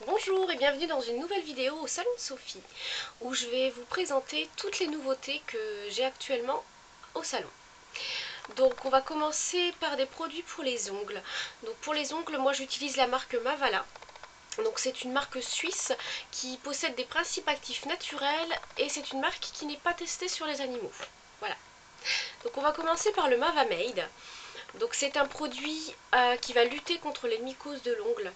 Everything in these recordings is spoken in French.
Bonjour et bienvenue dans une nouvelle vidéo au Salon de Sophie où je vais vous présenter toutes les nouveautés que j'ai actuellement au salon. Donc on va commencer par des produits pour les ongles. Donc pour les ongles, moi j'utilise la marque Mavala. Donc c'est une marque suisse qui possède des principes actifs naturels et c'est une marque qui n'est pas testée sur les animaux. Voilà. Donc on va commencer par le Mavamade. Donc c'est un produit qui va lutter contre les mycoses de l'ongle.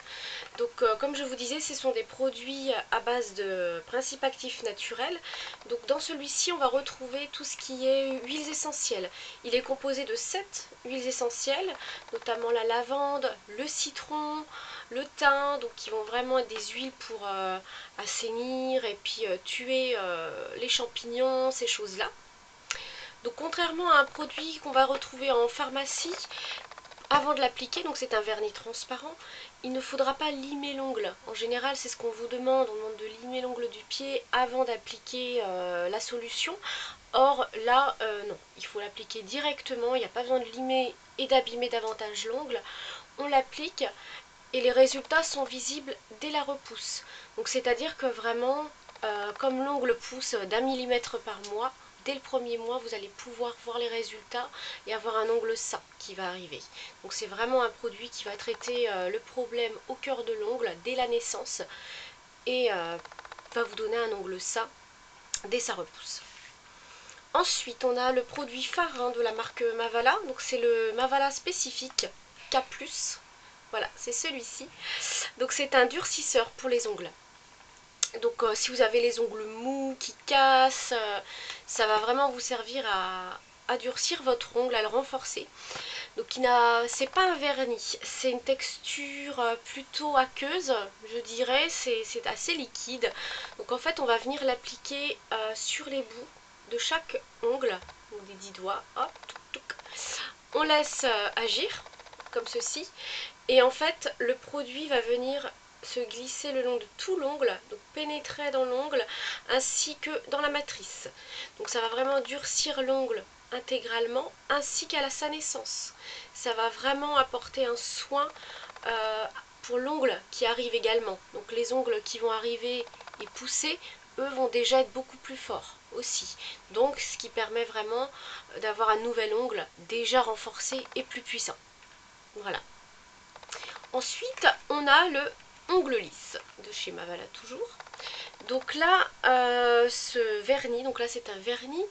Donc comme je vous disais, ce sont des produits à base de principes actifs naturels. Donc dans celui-ci, on va retrouver tout ce qui est huiles essentielles. Il est composé de 7 huiles essentielles, notamment la lavande, le citron, le thym, donc qui vont vraiment être des huiles pour assainir et puis tuer les champignons, ces choses-là. Donc contrairement à un produit qu'on va retrouver en pharmacie, avant de l'appliquer, donc c'est un vernis transparent, il ne faudra pas limer l'ongle. En général, c'est ce qu'on vous demande, on demande de limer l'ongle du pied avant d'appliquer la solution. Or là, non, il faut l'appliquer directement, il n'y a pas besoin de limer et d'abîmer davantage l'ongle. On l'applique et les résultats sont visibles dès la repousse. Donc c'est-à-dire que vraiment, comme l'ongle pousse d'1 millimètre par mois, dès le premier mois, vous allez pouvoir voir les résultats et avoir un ongle sain qui va arriver. Donc c'est vraiment un produit qui va traiter le problème au cœur de l'ongle dès la naissance et va vous donner un ongle sain dès sa repousse. Ensuite, on a le produit phare de la marque Mavala. Donc c'est le Mavala spécifique K+. Voilà, c'est celui-ci. Donc c'est un durcisseur pour les ongles. Donc si vous avez les ongles mous qui cassent, ça va vraiment vous servir à durcir votre ongle, à le renforcer. Donc c'est pas un vernis, c'est une texture plutôt aqueuse, je dirais, c'est assez liquide. Donc en fait on va venir l'appliquer sur les bouts de chaque ongle, donc des 10 doigts, hop, touc, touc. On laisse agir, comme ceci, et en fait le produit va venir se glisser le long de tout l'ongle, donc pénétrer dans l'ongle ainsi que dans la matrice. Donc ça va vraiment durcir l'ongle intégralement ainsi qu'à sa naissance. Ça va vraiment apporter un soin pour l'ongle qui arrive également. Donc les ongles qui vont arriver et pousser, eux vont déjà être beaucoup plus forts aussi. Donc ce qui permet vraiment d'avoir un nouvel ongle déjà renforcé et plus puissant. Voilà. Ensuite, on a le ongle lisse de chez Mavala toujours. Donc là, ce vernis, donc là c'est un vernis,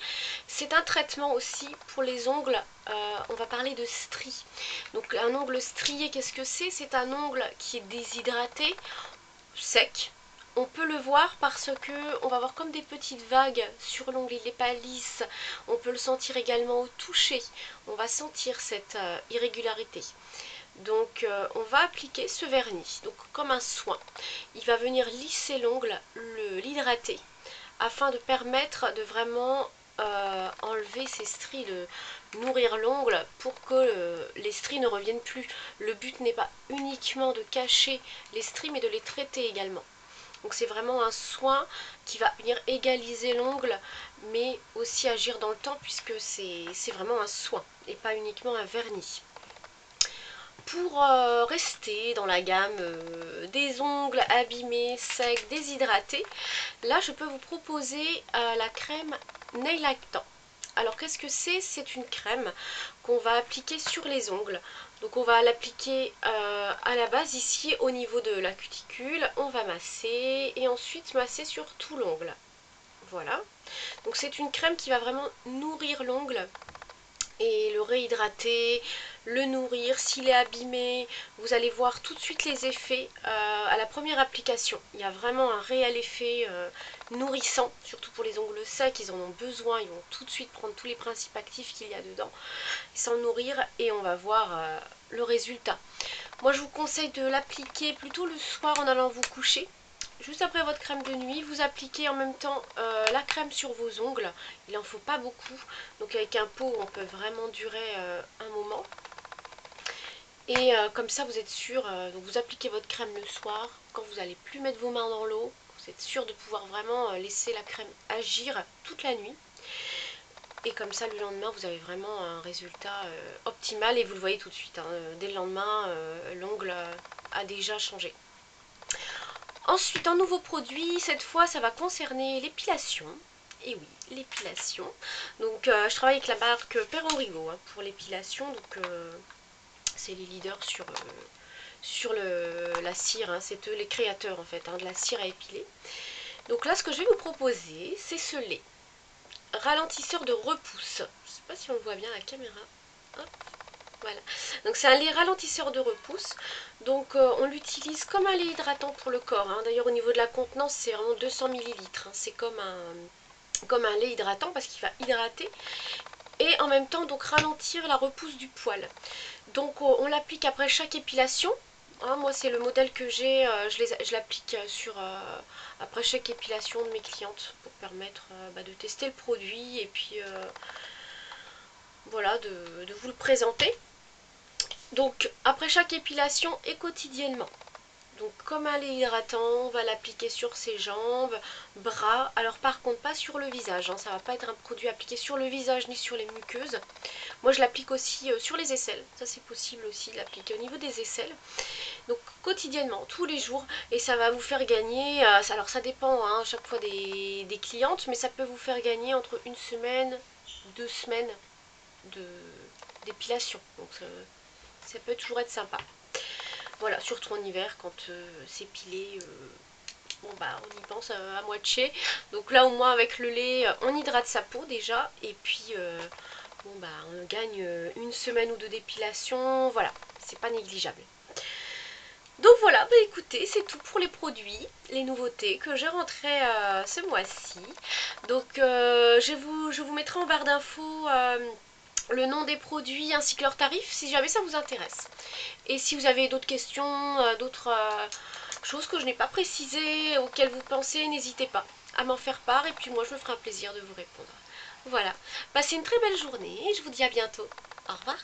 c'est un traitement aussi pour les ongles, on va parler de stries. Donc un ongle strié, qu'est-ce que c'est? C'est un ongle qui est déshydraté, sec. On peut le voir parce que on va avoir comme des petites vagues sur l'ongle, il n'est pas lisse. On peut le sentir également au toucher, on va sentir cette irrégularité. Donc on va appliquer ce vernis, donc comme un soin. Il va venir lisser l'ongle, l'hydrater, afin de permettre de vraiment enlever ces stries, de nourrir l'ongle pour que les stries ne reviennent plus. Le but n'est pas uniquement de cacher les stries, mais de les traiter également. Donc c'est vraiment un soin qui va venir égaliser l'ongle, mais aussi agir dans le temps, puisque c'est vraiment un soin, et pas uniquement un vernis. Pour rester dans la gamme des ongles abîmés, secs, déshydratés, là je peux vous proposer la crème Nail Actant. Alors qu'est-ce que c'est? C'est une crème qu'on va appliquer sur les ongles. Donc on va l'appliquer à la base ici au niveau de la cuticule, on va masser et ensuite masser sur tout l'ongle. Voilà. Donc c'est une crème qui va vraiment nourrir l'ongle et le réhydrater, le nourrir. S'il est abîmé, vous allez voir tout de suite les effets à la première application. Il y a vraiment un réel effet nourrissant, surtout pour les ongles secs, ils en ont besoin, ils vont tout de suite prendre tous les principes actifs qu'il y a dedans, s'en nourrir et on va voir le résultat. Moi je vous conseille de l'appliquer plutôt le soir en allant vous coucher. Juste après votre crème de nuit, vous appliquez en même temps la crème sur vos ongles. Il n'en faut pas beaucoup. Donc avec un pot, on peut vraiment durer un moment. Et comme ça, vous êtes sûr, donc vous appliquez votre crème le soir. Quand vous n'allez plus mettre vos mains dans l'eau, vous êtes sûr de pouvoir vraiment laisser la crème agir toute la nuit. Et comme ça, le lendemain, vous avez vraiment un résultat optimal. Et vous le voyez tout de suite. Dès le lendemain, l'ongle a déjà changé. Ensuite, un nouveau produit, cette fois ça va concerner l'épilation. Et oui, l'épilation. Donc je travaille avec la marque Perron-Rigaud hein, pour l'épilation. Donc c'est les leaders sur la cire, hein. C'est eux les créateurs en fait hein, de la cire à épiler. Donc là ce que je vais vous proposer, c'est ce lait. Ralentisseur de repousse. Je ne sais pas si on le voit bien à la caméra. Hop. Voilà. Donc c'est un lait ralentisseur de repousse. Donc on l'utilise comme un lait hydratant pour le corps. Hein. D'ailleurs au niveau de la contenance c'est vraiment 200 ml. Hein. C'est comme un lait hydratant parce qu'il va hydrater et en même temps donc ralentir la repousse du poil. Donc on l'applique après chaque épilation. Hein, moi c'est le modèle que j'ai, je l'applique après chaque épilation de mes clientes pour permettre de tester le produit et puis voilà de vous le présenter. Donc après chaque épilation et quotidiennement. Donc comme un lait hydratant, on va l'appliquer sur ses jambes, bras. Alors par contre pas sur le visage, hein. Ça va pas être un produit appliqué sur le visage ni sur les muqueuses. Moi je l'applique aussi sur les aisselles, ça c'est possible aussi de l'appliquer au niveau des aisselles. Donc quotidiennement, tous les jours, et ça va vous faire gagner, alors ça dépend hein, à chaque fois des clientes, mais ça peut vous faire gagner entre une semaine, 2 semaines d'épilation. Donc ça peut toujours être sympa. Voilà, surtout en hiver quand s'épiler, bon bah on y pense à moitié. Donc là au moins avec le lait, on hydrate sa peau déjà, et puis bon bah on gagne une semaine ou deux d'épilation, voilà, c'est pas négligeable. Donc voilà, bah écoutez, c'est tout pour les produits, les nouveautés que j'ai rentrées ce mois-ci. Donc je vous mettrai en barre d'infos le nom des produits ainsi que leurs tarifs si jamais ça vous intéresse. Et si vous avez d'autres questions, d'autres choses que je n'ai pas précisées, auxquelles vous pensez, n'hésitez pas à m'en faire part et puis moi je me ferai un plaisir de vous répondre. Voilà, passez une très belle journée et je vous dis à bientôt. Au revoir.